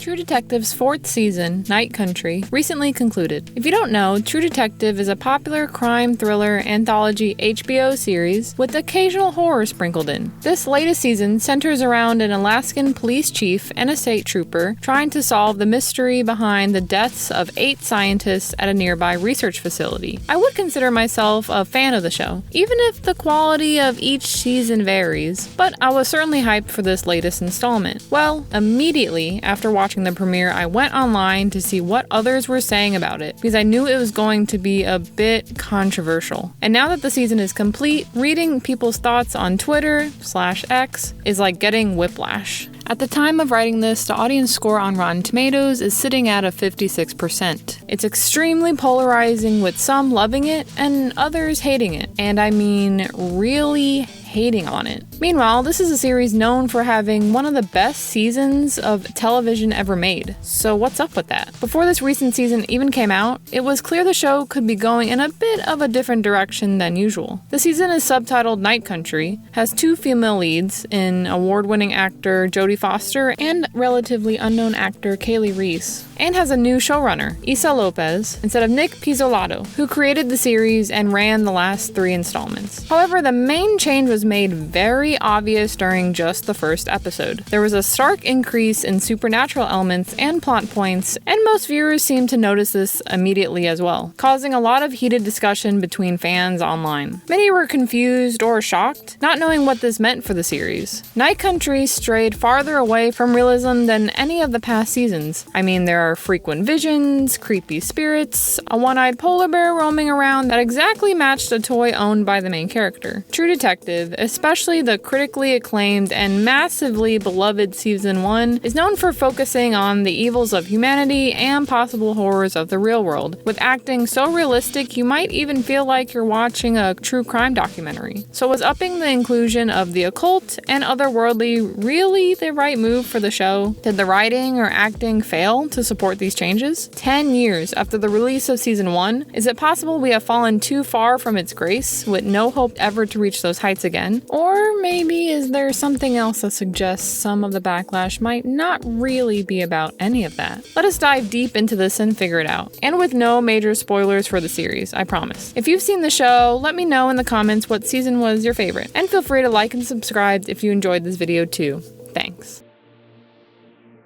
True Detective's 4th season, Night Country, recently concluded. If you don't know, True Detective is a popular crime thriller anthology HBO series with occasional horror sprinkled in. This latest season centers around an Alaskan police chief and a state trooper trying to solve the mystery behind the deaths of 8 scientists at a nearby research facility. I would consider myself a fan of the show, even if the quality of each season varies, but I was certainly hyped for this latest installment. Well, immediately after watching the premiere, I went online to see what others were saying about it, because I knew it was going to be a bit controversial. And now that the season is complete, reading people's thoughts on Twitter/X is like getting whiplash. At the time of writing this, the audience score on Rotten Tomatoes is sitting at a 56%. It's extremely polarizing, with some loving it and others hating it. And I mean really hating on it. Meanwhile, this is a series known for having one of the best seasons of television ever made. So what's up with that? Before this recent season even came out, it was clear the show could be going in a bit of a different direction than usual. The season is subtitled Night Country, has 2 female leads in award-winning actor Jodie Foster and relatively unknown actor Kaylee Reese, and has a new showrunner, Issa Lopez, instead of Nick Pizzolatto, who created the series and ran the last 3 installments. However, the main change was made very obvious during just the first episode. There was a stark increase in supernatural elements and plot points, and most viewers seemed to notice this immediately as well, causing a lot of heated discussion between fans online. Many were confused or shocked, not knowing what this meant for the series. Night Country strayed farther away from realism than any of the past seasons. I mean, there are frequent visions, creepy spirits, a one-eyed polar bear roaming around that exactly matched a toy owned by the main character. True Detective, especially the critically acclaimed and massively beloved Season 1, is known for focusing on the evils of humanity and possible horrors of the real world, with acting so realistic you might even feel like you're watching a true crime documentary. So was upping the inclusion of the occult and otherworldly really the right move for the show? Did the writing or acting fail to support these changes? 10 years after the release of Season 1, is it possible we have fallen too far from its grace, with no hope ever to reach those heights again? Or maybe is there something else that suggests some of the backlash might not really be about any of that? Let us dive deep into this and figure it out. And with no major spoilers for the series, I promise. If you've seen the show, let me know in the comments what season was your favorite. And feel free to like and subscribe if you enjoyed this video too. Thanks.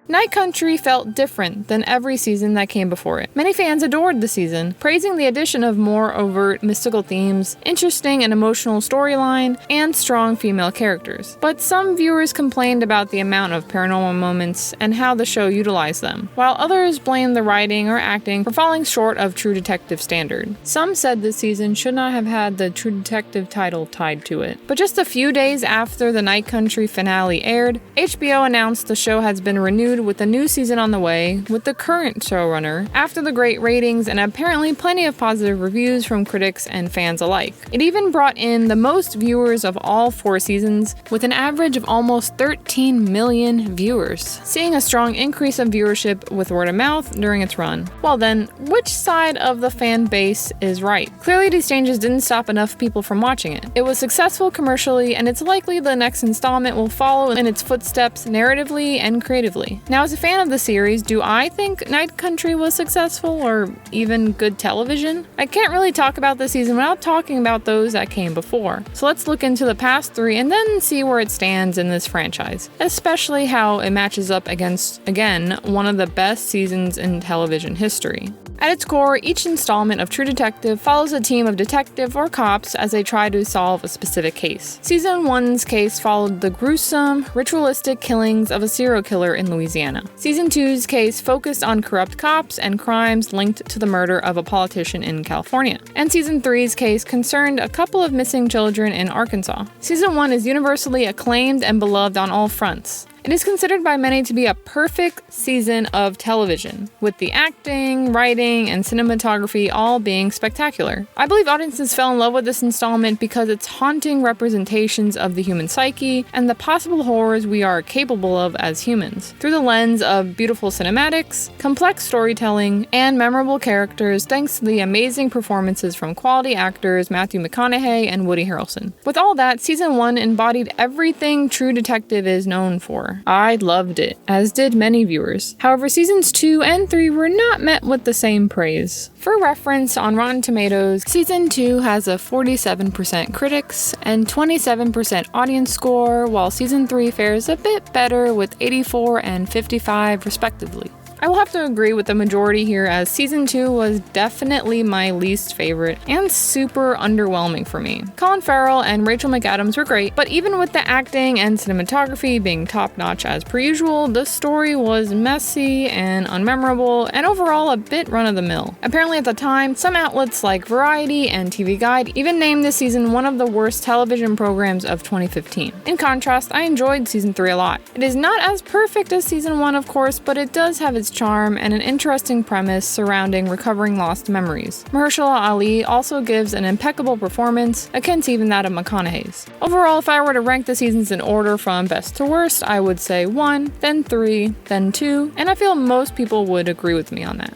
Night Country felt different than every season that came before it. Many fans adored the season, praising the addition of more overt mystical themes, interesting and emotional storyline, and strong female characters. But some viewers complained about the amount of paranormal moments and how the show utilized them, while others blamed the writing or acting for falling short of True Detective standard. Some said this season should not have had the True Detective title tied to it. But just a few days after the Night Country finale aired, HBO announced the show has been renewed with a new season on the way with the current showrunner, after the great ratings and apparently plenty of positive reviews from critics and fans alike. It even brought in the most viewers of all 4 seasons, with an average of almost 13 million viewers, seeing a strong increase of viewership with word of mouth during its run. Well then, which side of the fan base is right? Clearly these changes didn't stop enough people from watching it. It was successful commercially, and it's likely the next installment will follow in its footsteps narratively and creatively. Now, as a fan of the series, do I think Night Country was successful or even good television? I can't really talk about this season without talking about those that came before. So let's look into the past 3 and then see where it stands in this franchise, especially how it matches up against, again, one of the best seasons in television history. At its core, each installment of True Detective follows a team of detectives or cops as they try to solve a specific case. Season 1's case followed the gruesome, ritualistic killings of a serial killer in Louisiana. Season 2's case focused on corrupt cops and crimes linked to the murder of a politician in California. And Season 3's case concerned a couple of missing children in Arkansas. Season 1 is universally acclaimed and beloved on all fronts. It is considered by many to be a perfect season of television, with the acting, writing, and cinematography all being spectacular. I believe audiences fell in love with this installment because its haunting representations of the human psyche and the possible horrors we are capable of as humans, through the lens of beautiful cinematics, complex storytelling, and memorable characters thanks to the amazing performances from quality actors Matthew McConaughey and Woody Harrelson. With all that, Season 1 embodied everything True Detective is known for. far. I loved it, as did many viewers. However, seasons 2 and 3 were not met with the same praise. For reference, on Rotten Tomatoes, season 2 has a 47% critics and 27% audience score, while season 3 fares a bit better with 84 and 55 respectively. I will have to agree with the majority here, as season 2 was definitely my least favorite and super underwhelming for me. Colin Farrell and Rachel McAdams were great, but even with the acting and cinematography being top-notch as per usual, the story was messy and unmemorable and overall a bit run-of-the-mill. Apparently at the time, some outlets like Variety and TV Guide even named this season one of the worst television programs of 2015. In contrast, I enjoyed season 3 a lot. It is not as perfect as season 1, of course, but it does have its charm and an interesting premise surrounding recovering lost memories. Mahershala Ali also gives an impeccable performance, akin to even that of McConaughey's. Overall, if I were to rank the seasons in order from best to worst, I would say 1, then 3, then 2, and I feel most people would agree with me on that.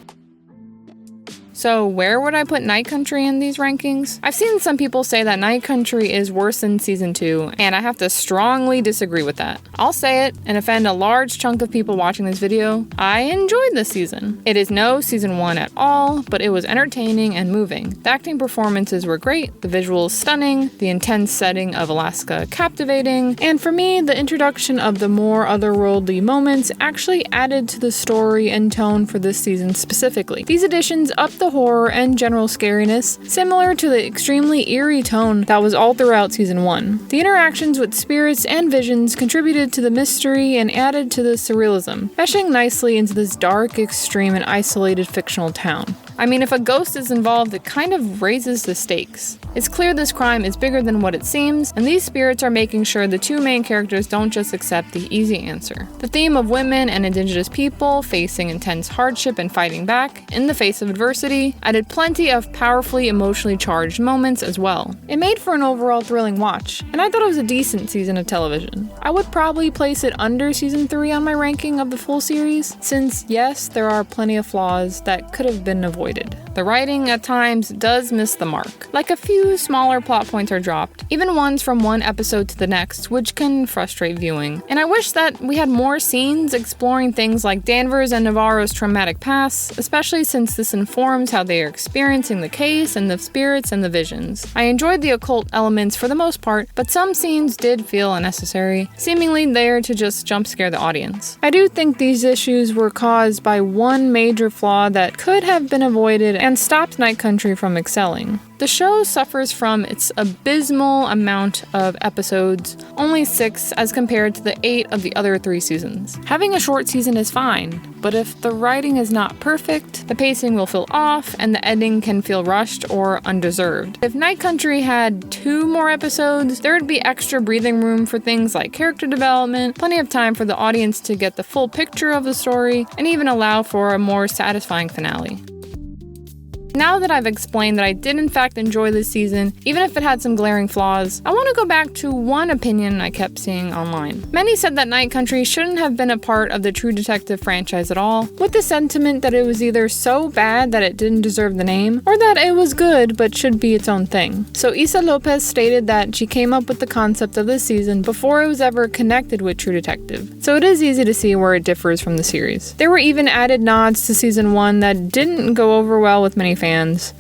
So where would I put Night Country in these rankings? I've seen some people say that Night Country is worse than season 2, and I have to strongly disagree with that. I'll say it and offend a large chunk of people watching this video. I enjoyed this season. It is no season 1 at all, but it was entertaining and moving. The acting performances were great, the visuals stunning, the intense setting of Alaska captivating, and for me, the introduction of the more otherworldly moments actually added to the story and tone for this season specifically. These additions upped the horror and general scariness, similar to the extremely eerie tone that was all throughout season 1. The interactions with spirits and visions contributed to the mystery and added to the surrealism, meshing nicely into this dark, extreme, and isolated fictional town. I mean, if a ghost is involved, it kind of raises the stakes. It's clear this crime is bigger than what it seems, and these spirits are making sure the two main characters don't just accept the easy answer. The theme of women and indigenous people facing intense hardship and fighting back in the face of adversity added plenty of powerfully emotionally charged moments as well. It made for an overall thrilling watch, and I thought it was a decent season of television. I would probably place it under season 3 on my ranking of the full series, since yes, there are plenty of flaws that could have been avoided. The writing at times does miss the mark. Like a few smaller plot points are dropped, even ones from one episode to the next, which can frustrate viewing. And I wish that we had more scenes exploring things like Danvers and Navarro's traumatic past, especially since this informs how they are experiencing the case and the spirits and the visions. I enjoyed the occult elements for the most part, but some scenes did feel unnecessary, seemingly there to just jump scare the audience. I do think these issues were caused by one major flaw that could have been avoided and stopped Night Country from excelling. The show suffers from its abysmal amount of episodes, only 6 as compared to the 8 of the other 3 seasons. Having a short season is fine, but if the writing is not perfect, the pacing will feel off and the ending can feel rushed or undeserved. If Night Country had 2 more episodes, there would be extra breathing room for things like character development, plenty of time for the audience to get the full picture of the story, and even allow for a more satisfying finale. Now that I've explained that I did in fact enjoy this season, even if it had some glaring flaws, I want to go back to one opinion I kept seeing online. Many said that Night Country shouldn't have been a part of the True Detective franchise at all, with the sentiment that it was either so bad that it didn't deserve the name, or that it was good but should be its own thing. So Issa Lopez stated that she came up with the concept of this season before it was ever connected with True Detective, so it is easy to see where it differs from the series. There were even added nods to season 1 that didn't go over well with many fans,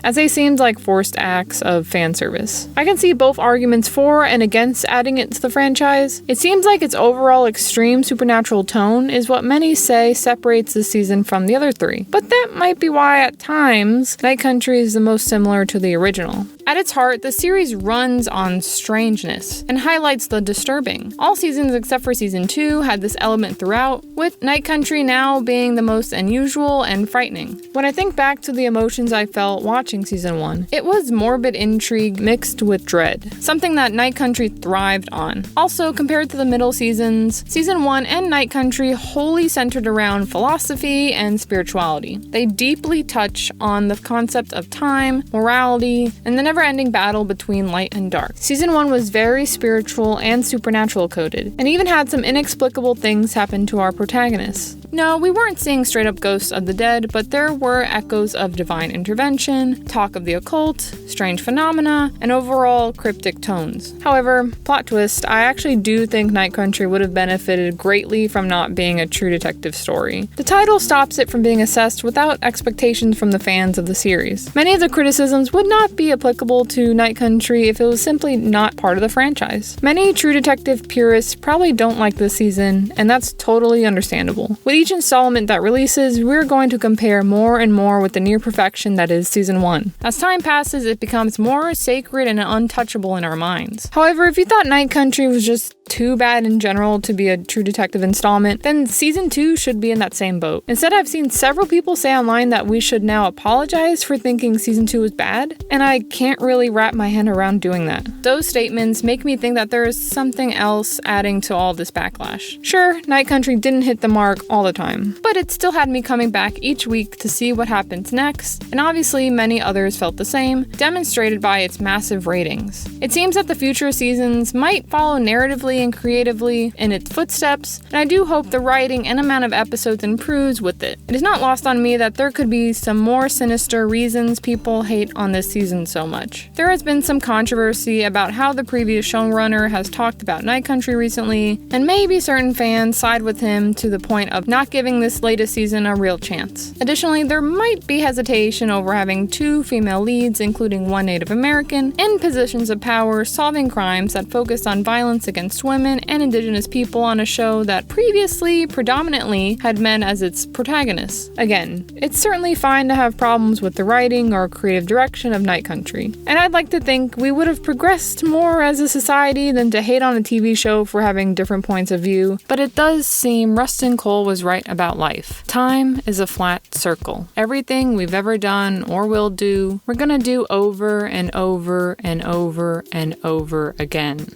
as they seemed like forced acts of fan service. I can see both arguments for and against adding it to the franchise. It seems like its overall extreme supernatural tone is what many say separates this season from the other 3, but that might be why at times Night Country is the most similar to the original. At its heart, the series runs on strangeness and highlights the disturbing. All seasons except for season 2 had this element throughout, with Night Country now being the most unusual and frightening. When I think back to the emotions I felt watching season 1, it was morbid intrigue mixed with dread, something that Night Country thrived on. Also, compared to the middle seasons, season 1 and Night Country wholly centered around philosophy and spirituality. They deeply touch on the concept of time, morality, and the never-ending battle between light and dark. Season 1 was very spiritual and supernatural coded, and even had some inexplicable things happen to our protagonists. No, we weren't seeing straight up ghosts of the dead, but there were echoes of divine intervention, talk of the occult, strange phenomena, and overall cryptic tones. However, plot twist, I actually do think Night Country would have benefited greatly from not being a true detective story. The title stops it from being assessed without expectations from the fans of the series. Many of the criticisms would not be applicable to Night Country if it was simply not part of the franchise. Many true detective purists probably don't like this season, and that's totally understandable. With each installment that releases, we're going to compare more and more with the near perfection that is Season 1. As time passes, it becomes more sacred and untouchable in our minds. However, if you thought Night Country was just too bad in general to be a true detective installment, then Season 2 should be in that same boat. Instead, I've seen several people say online that we should now apologize for thinking Season 2 was bad, and I can't really wrap my head around doing that. Those statements make me think that there is something else adding to all this backlash. Sure, Night Country didn't hit the mark all the time, but it still had me coming back each week to see what happens next, and obviously many others felt the same, demonstrated by its massive ratings. It seems that the future seasons might follow narratively and creatively in its footsteps, and I do hope the writing and amount of episodes improves with it. It is not lost on me that there could be some more sinister reasons people hate on this season so much. There has been some controversy about how the previous showrunner has talked about Night Country recently, and maybe certain fans side with him to the point of not giving this latest season a real chance. Additionally, there might be hesitation over having 2 female leads, including one Native American, in positions of power solving crimes that focus on violence against women and Indigenous people on a show that previously predominantly had men as its protagonists. Again, it's certainly fine to have problems with the writing or creative direction of Night Country, and I'd like to think we would have progressed more as a society than to hate on a TV show for having different points of view, but it does seem Rustin Cole was right about life. Time is a flat circle. Everything we've ever done or will do, we're gonna do over and over and over and over again.